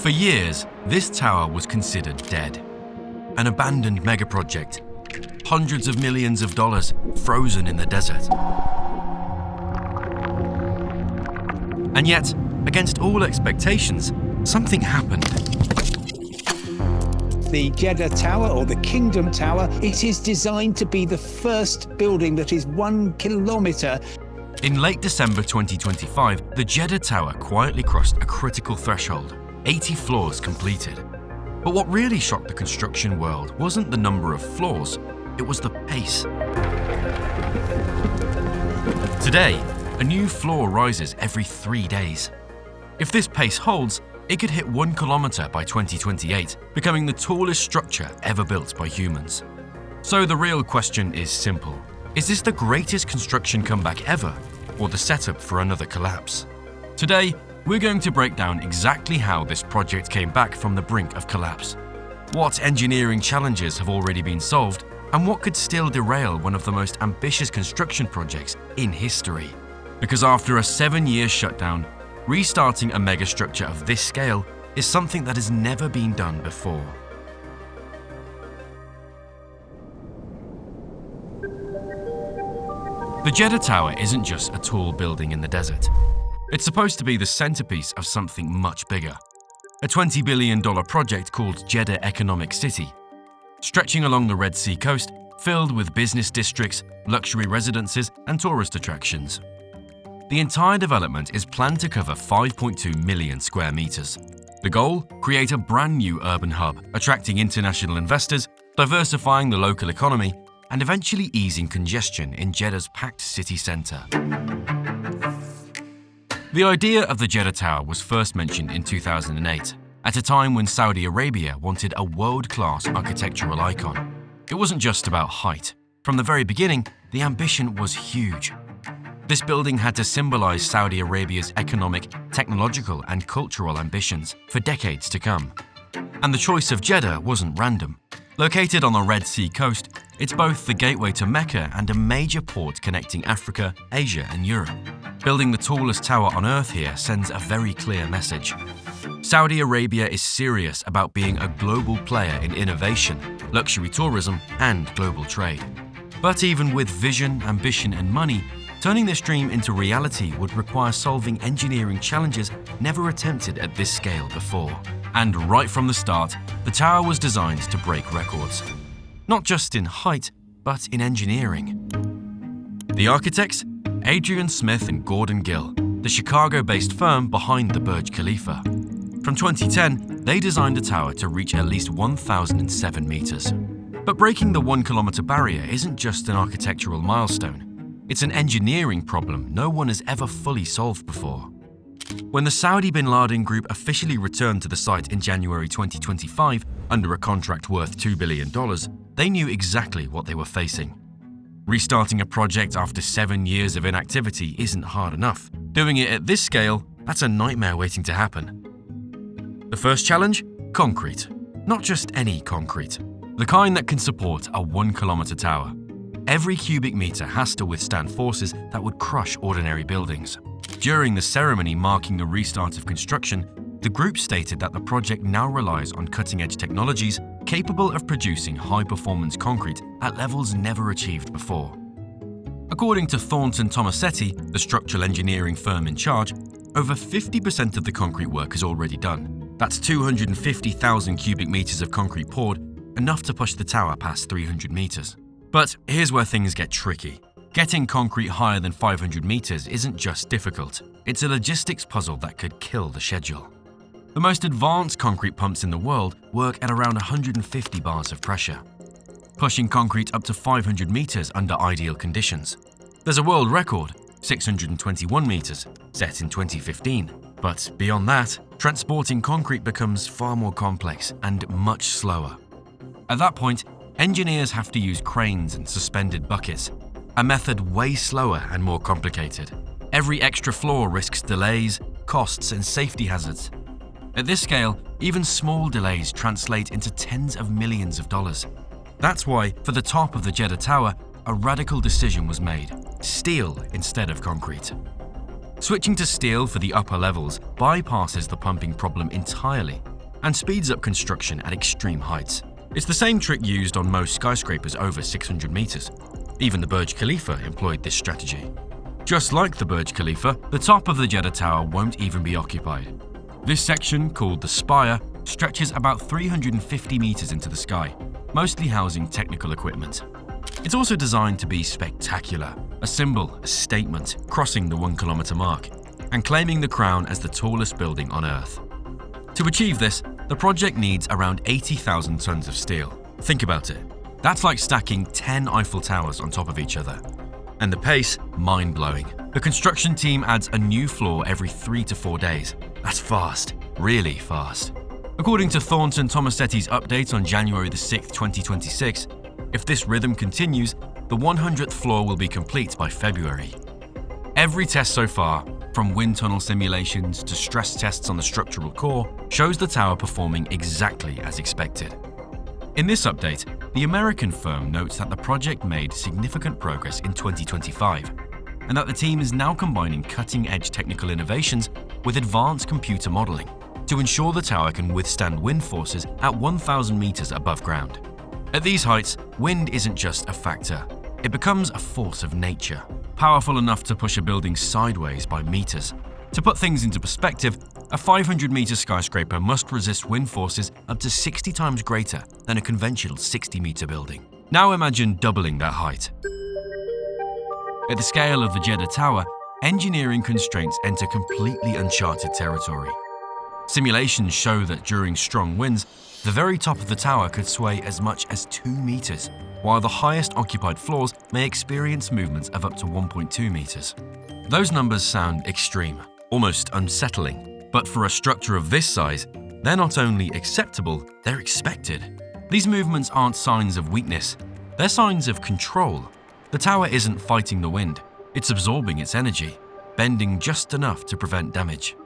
For years, this tower was considered dead. An abandoned megaproject, hundreds of millions of dollars frozen in the desert. And yet, against all expectations, something happened. The Jeddah Tower, or the Kingdom Tower, it is designed to be the first building that is 1 kilometer. In late December 2025, the Jeddah Tower quietly crossed a critical threshold, 80 floors completed. But what really shocked the construction world wasn't the number of floors, it was the pace. Today, a new floor rises every 3 days. If this pace holds, it could hit 1 kilometer by 2028, becoming the tallest structure ever built by humans. So the real question is simple. Is this the greatest construction comeback ever, or the setup for another collapse? Today, we're going to break down exactly how this project came back from the brink of collapse, what engineering challenges have already been solved, and what could still derail one of the most ambitious construction projects in history. Because after a 7-year shutdown, restarting a megastructure of this scale is something that has never been done before. The Jeddah Tower isn't just a tall building in the desert. It's supposed to be the centerpiece of something much bigger. A $20 billion project called Jeddah Economic City, stretching along the Red Sea coast, filled with business districts, luxury residences, and tourist attractions. The entire development is planned to cover 5.2 million square meters. The goal? Create a brand new urban hub, attracting international investors, diversifying the local economy, and eventually easing congestion in Jeddah's packed city center. The idea of the Jeddah Tower was first mentioned in 2008, at a time when Saudi Arabia wanted a world-class architectural icon. It wasn't just about height. From the very beginning, the ambition was huge. This building had to symbolize Saudi Arabia's economic, technological, and cultural ambitions for decades to come. And the choice of Jeddah wasn't random. Located on the Red Sea coast, it's both the gateway to Mecca and a major port connecting Africa, Asia, and Europe. Building the tallest tower on Earth here sends a very clear message. Saudi Arabia is serious about being a global player in innovation, luxury tourism, and global trade. But even with vision, ambition, and money, turning this dream into reality would require solving engineering challenges never attempted at this scale before. And right from the start, the tower was designed to break records. Not just in height, but in engineering. The architects? Adrian Smith and Gordon Gill, the Chicago-based firm behind the Burj Khalifa. From 2010, they designed a tower to reach at least 1,007 meters. But breaking the 1 kilometer barrier isn't just an architectural milestone. It's an engineering problem no one has ever fully solved before. When the Saudi bin Laden group officially returned to the site in January 2025 under a contract worth $2 billion, they knew exactly what they were facing. Restarting a project after 7 years of inactivity isn't hard enough. Doing it at this scale, that's a nightmare waiting to happen. The first challenge? Concrete. Not just any concrete. The kind that can support a 1 kilometer tower. Every cubic meter has to withstand forces that would crush ordinary buildings. During the ceremony marking the restart of construction, the group stated that the project now relies on cutting-edge technologies capable of producing high-performance concrete at levels never achieved before. According to Thornton Tomasetti, the structural engineering firm in charge, over 50% of the concrete work is already done. That's 250,000 cubic meters of concrete poured, enough to push the tower past 300 meters. But here's where things get tricky. Getting concrete higher than 500 meters isn't just difficult, it's a logistics puzzle that could kill the schedule. The most advanced concrete pumps in the world work at around 150 bars of pressure, pushing concrete up to 500 meters under ideal conditions. There's a world record, 621 meters, set in 2015. But beyond that, transporting concrete becomes far more complex and much slower. At that point, engineers have to use cranes and suspended buckets, a method way slower and more complicated. Every extra floor risks delays, costs, and safety hazards. At this scale, even small delays translate into tens of millions of dollars. That's why, for the top of the Jeddah Tower, a radical decision was made: steel instead of concrete. Switching to steel for the upper levels bypasses the pumping problem entirely. and speeds up construction at extreme heights. It's the same trick used on most skyscrapers over 600 meters. Even the Burj Khalifa employed this strategy. Just like the Burj Khalifa, the top of the Jeddah Tower won't even be occupied. This section, called the spire, stretches about 350 meters into the sky, mostly housing technical equipment. It's also designed to be spectacular, a symbol, a statement, crossing the 1 kilometer mark, and claiming the crown as the tallest building on Earth. To achieve this, the project needs around 80,000 tons of steel. Think about it. That's like stacking 10 Eiffel Towers on top of each other. And the pace, mind-blowing. The construction team adds a new floor every 3 to 4 days. That's fast, really fast. According to Thornton Tomasetti's update on January the 6th, 2026, if this rhythm continues, the 100th floor will be complete by February. Every test so far, from wind tunnel simulations to stress tests on the structural core, shows the tower performing exactly as expected. In this update, the American firm notes that the project made significant progress in 2025, and that the team is now combining cutting-edge technical innovations with advanced computer modeling to ensure the tower can withstand wind forces at 1,000 meters above ground. At these heights, wind isn't just a factor. It becomes a force of nature, powerful enough to push a building sideways by meters. To put things into perspective, a 500-meter skyscraper must resist wind forces up to 60 times greater than a conventional 60-meter building. Now imagine doubling that height. At the scale of the Jeddah Tower, engineering constraints enter completely uncharted territory. Simulations show that during strong winds, the very top of the tower could sway as much as 2 meters, while the highest occupied floors may experience movements of up to 1.2 meters. Those numbers sound extreme, almost unsettling, but for a structure of this size, they're not only acceptable, they're expected. These movements aren't signs of weakness, they're signs of control. The tower isn't fighting the wind, it's absorbing its energy, bending just enough to prevent damage.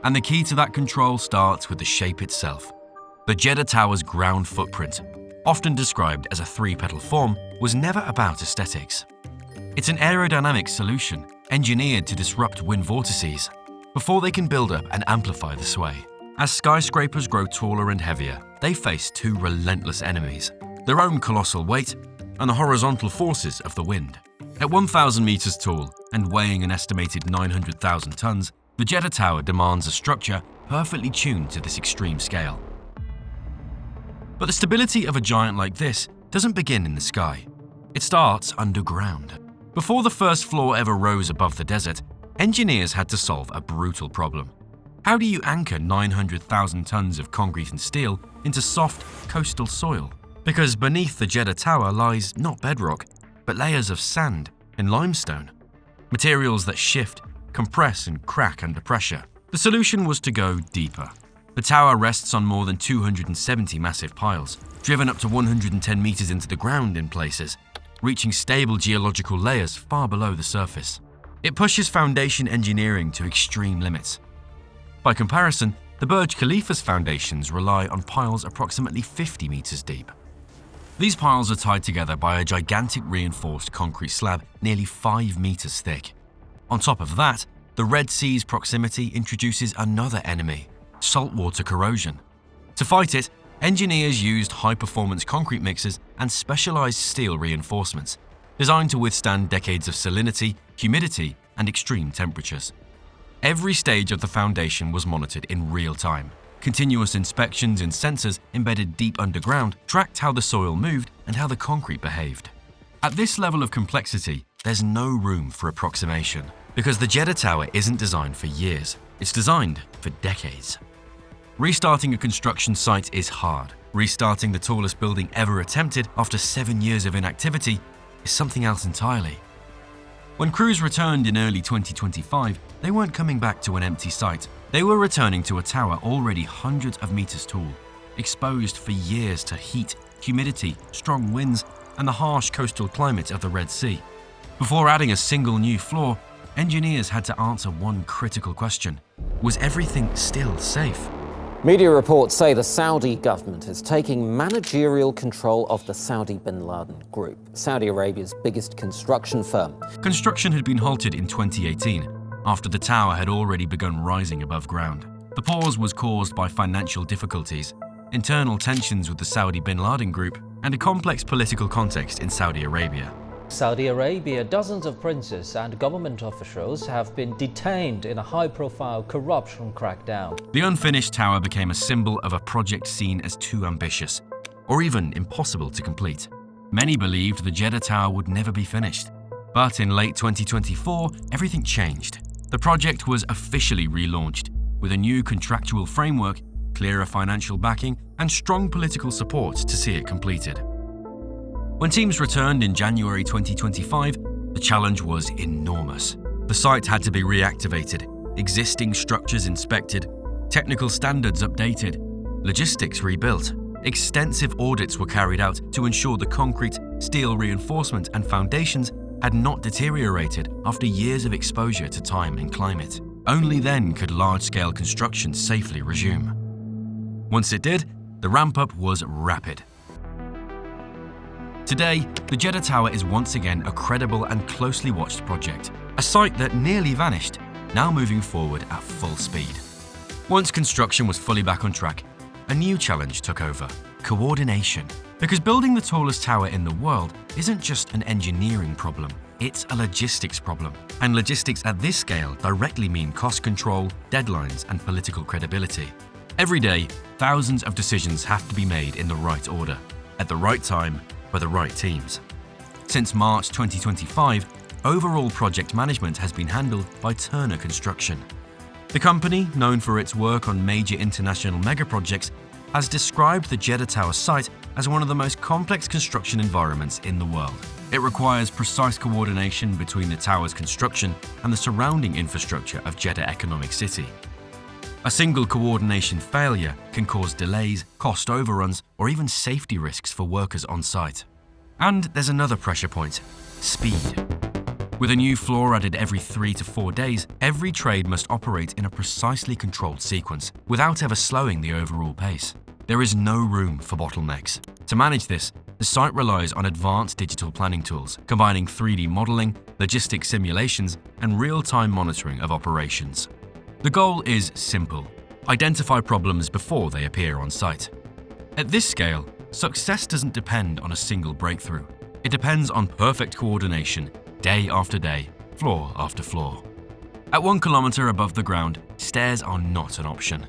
And the key to that control starts with the shape itself. The Jeddah Tower's ground footprint, often described as a 3-petal form, was never about aesthetics. It's an aerodynamic solution engineered to disrupt wind vortices before they can build up and amplify the sway. As skyscrapers grow taller and heavier, they face 2 relentless enemies: their own colossal weight and the horizontal forces of the wind. At 1,000 meters tall and weighing an estimated 900,000 tons, the Jeddah Tower demands a structure perfectly tuned to this extreme scale. But the stability of a giant like this doesn't begin in the sky. It starts underground. Before the first floor ever rose above the desert, engineers had to solve a brutal problem. How do you anchor 900,000 tons of concrete and steel into soft, coastal soil? Because beneath the Jeddah Tower lies not bedrock, but layers of sand and limestone, materials that shift, compress, and crack under pressure. The solution was to go deeper. The tower rests on more than 270 massive piles, driven up to 110 meters into the ground in places, reaching stable geological layers far below the surface. It pushes foundation engineering to extreme limits. By comparison, the Burj Khalifa's foundations rely on piles approximately 50 meters deep. These piles are tied together by a gigantic reinforced concrete slab nearly 5 meters thick. On top of that, the Red Sea's proximity introduces another enemy: saltwater corrosion. To fight it, engineers used high-performance concrete mixers and specialized steel reinforcements, designed to withstand decades of salinity, humidity, and extreme temperatures. Every stage of the foundation was monitored in real time. Continuous inspections and sensors embedded deep underground tracked how the soil moved and how the concrete behaved. At this level of complexity, there's no room for approximation, because the Jeddah Tower isn't designed for years, it's designed for decades. Restarting a construction site is hard. Restarting the tallest building ever attempted after 7 years of inactivity is something else entirely. When crews returned in early 2025, they weren't coming back to an empty site. They were returning to a tower already hundreds of meters tall, exposed for years to heat, humidity, strong winds, and the harsh coastal climate of the Red Sea. Before adding a single new floor, engineers had to answer one critical question: was everything still safe? Media reports say the Saudi government is taking managerial control of the Saudi bin Laden Group, Saudi Arabia's biggest construction firm. Construction had been halted in 2018, after the tower had already begun rising above ground. The pause was caused by financial difficulties, internal tensions with the Saudi bin Laden group, and a complex political context in Saudi Arabia. Saudi Arabia, dozens of princes and government officials have been detained in a high-profile corruption crackdown. The unfinished tower became a symbol of a project seen as too ambitious, or even impossible to complete. Many believed the Jeddah Tower would never be finished. But in late 2024, everything changed. The project was officially relaunched, with a new contractual framework, clearer financial backing, and strong political support to see it completed. When teams returned in January 2025, the challenge was enormous. The site had to be reactivated, existing structures inspected, technical standards updated, logistics rebuilt. Extensive audits were carried out to ensure the concrete, steel reinforcement and foundations had not deteriorated after years of exposure to time and climate. Only then could large-scale construction safely resume. Once it did, the ramp-up was rapid. Today, the Jeddah Tower is once again a credible and closely watched project, a site that nearly vanished, now moving forward at full speed. Once construction was fully back on track, a new challenge took over: coordination. Because building the tallest tower in the world isn't just an engineering problem, it's a logistics problem. And logistics at this scale directly mean cost control, deadlines, and political credibility. Every day, thousands of decisions have to be made in the right order, at the right time, for the right teams. Since March 2025, overall project management has been handled by Turner Construction. The company, known for its work on major international megaprojects, has described the Jeddah Tower site as one of the most complex construction environments in the world. It requires precise coordination between the tower's construction and the surrounding infrastructure of Jeddah Economic City. A single coordination failure can cause delays, cost overruns, or even safety risks for workers on site. And there's another pressure point: speed. With a new floor added every 3 to 4 days, every trade must operate in a precisely controlled sequence, without ever slowing the overall pace. There is no room for bottlenecks. To manage this, the site relies on advanced digital planning tools, combining 3D modeling, logistics simulations, and real-time monitoring of operations. The goal is simple: identify problems before they appear on site. At this scale, success doesn't depend on a single breakthrough. It depends on perfect coordination, day after day, floor after floor. At 1 kilometer above the ground, stairs are not an option.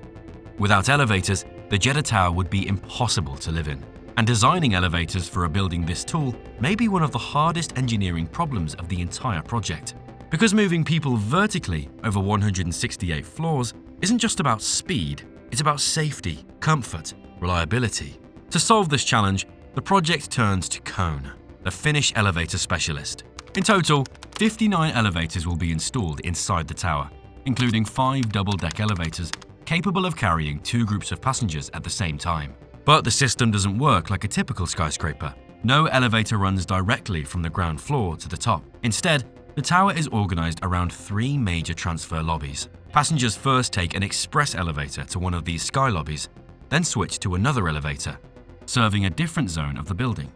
Without elevators, the Jeddah Tower would be impossible to live in. And designing elevators for a building this tall may be one of the hardest engineering problems of the entire project. Because moving people vertically over 168 floors isn't just about speed, it's about safety, comfort, reliability. To solve this challenge, the project turns to Cone, the Finnish elevator specialist. In total, 59 elevators will be installed inside the tower, including 5 double-deck elevators capable of carrying 2 groups of passengers at the same time. But the system doesn't work like a typical skyscraper. No elevator runs directly from the ground floor to the top. Instead, the tower is organized around 3 major transfer lobbies. Passengers first take an express elevator to one of these sky lobbies, then switch to another elevator, serving a different zone of the building.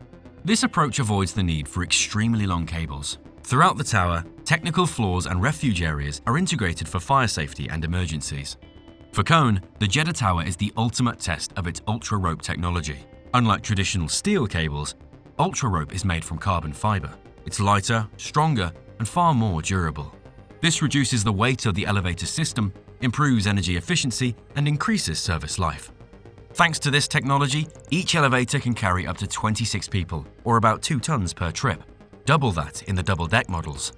This approach avoids the need for extremely long cables. Throughout the tower, technical floors and refuge areas are integrated for fire safety and emergencies. For Cone, the Jeddah Tower is the ultimate test of its UltraRope technology. Unlike traditional steel cables, UltraRope is made from carbon fiber. It's lighter, stronger, and far more durable. This reduces the weight of the elevator system, improves energy efficiency, and increases service life. Thanks to this technology, each elevator can carry up to 26 people, or about 2 tons per trip, double that in the double-deck models.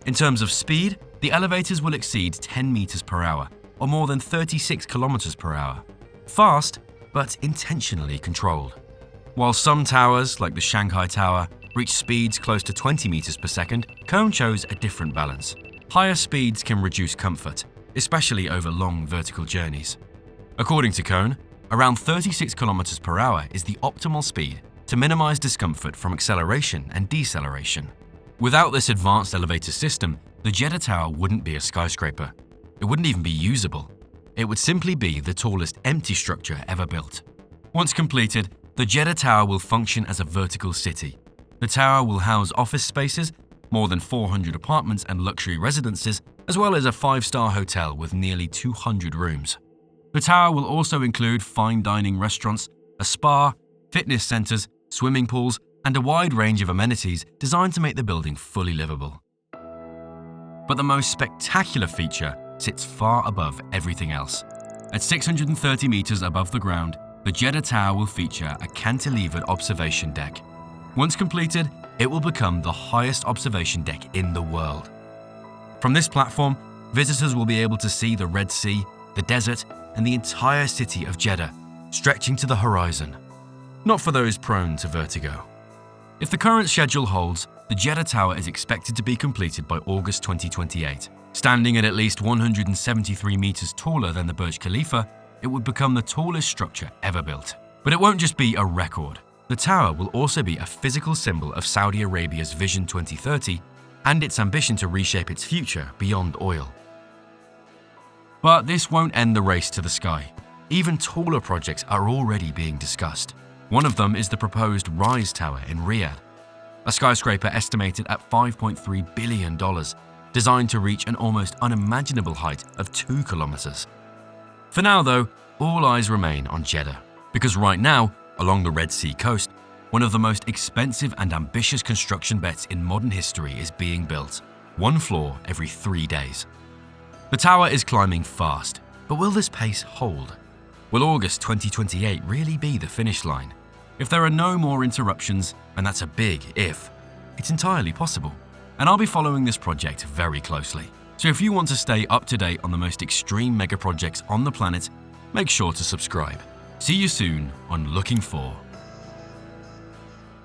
In terms of speed, the elevators will exceed 10 meters per hour, or more than 36 kilometers per hour. Fast, but intentionally controlled. While some towers, like the Shanghai Tower, reach speeds close to 20 meters per second, Cone chose a different balance. Higher speeds can reduce comfort, especially over long vertical journeys. According to Cone, around 36 kilometers per hour is the optimal speed to minimize discomfort from acceleration and deceleration. Without this advanced elevator system, the Jeddah Tower wouldn't be a skyscraper. It wouldn't even be usable. It would simply be the tallest empty structure ever built. Once completed, the Jeddah Tower will function as a vertical city. The tower will house office spaces, more than 400 apartments and luxury residences, as well as a 5-star hotel with nearly 200 rooms. The tower will also include fine dining restaurants, a spa, fitness centers, swimming pools, and a wide range of amenities designed to make the building fully livable. But the most spectacular feature sits far above everything else. At 630 meters above the ground, the Jeddah Tower will feature a cantilevered observation deck. Once completed, it will become the highest observation deck in the world. From this platform, visitors will be able to see the Red Sea, the desert, and the entire city of Jeddah, stretching to the horizon. Not for those prone to vertigo. If the current schedule holds, the Jeddah Tower is expected to be completed by August 2028. Standing at least 173 meters taller than the Burj Khalifa, it would become the tallest structure ever built. But it won't just be a record. The tower will also be a physical symbol of Saudi Arabia's Vision 2030 and its ambition to reshape its future beyond oil. But this won't end the race to the sky. Even taller projects are already being discussed. One of them is the proposed Rise Tower in Riyadh, a skyscraper estimated at $5.3 billion, designed to reach an almost unimaginable height of 2 kilometers. For now, though, all eyes remain on Jeddah, because right now, along the Red Sea coast, one of the most expensive and ambitious construction bets in modern history is being built, one floor every 3 days. The tower is climbing fast, but will this pace hold? Will August 2028 really be the finish line? If there are no more interruptions, and that's a big if, it's entirely possible. And I'll be following this project very closely. So if you want to stay up to date on the most extreme mega projects on the planet, make sure to subscribe. See you soon on Looking For.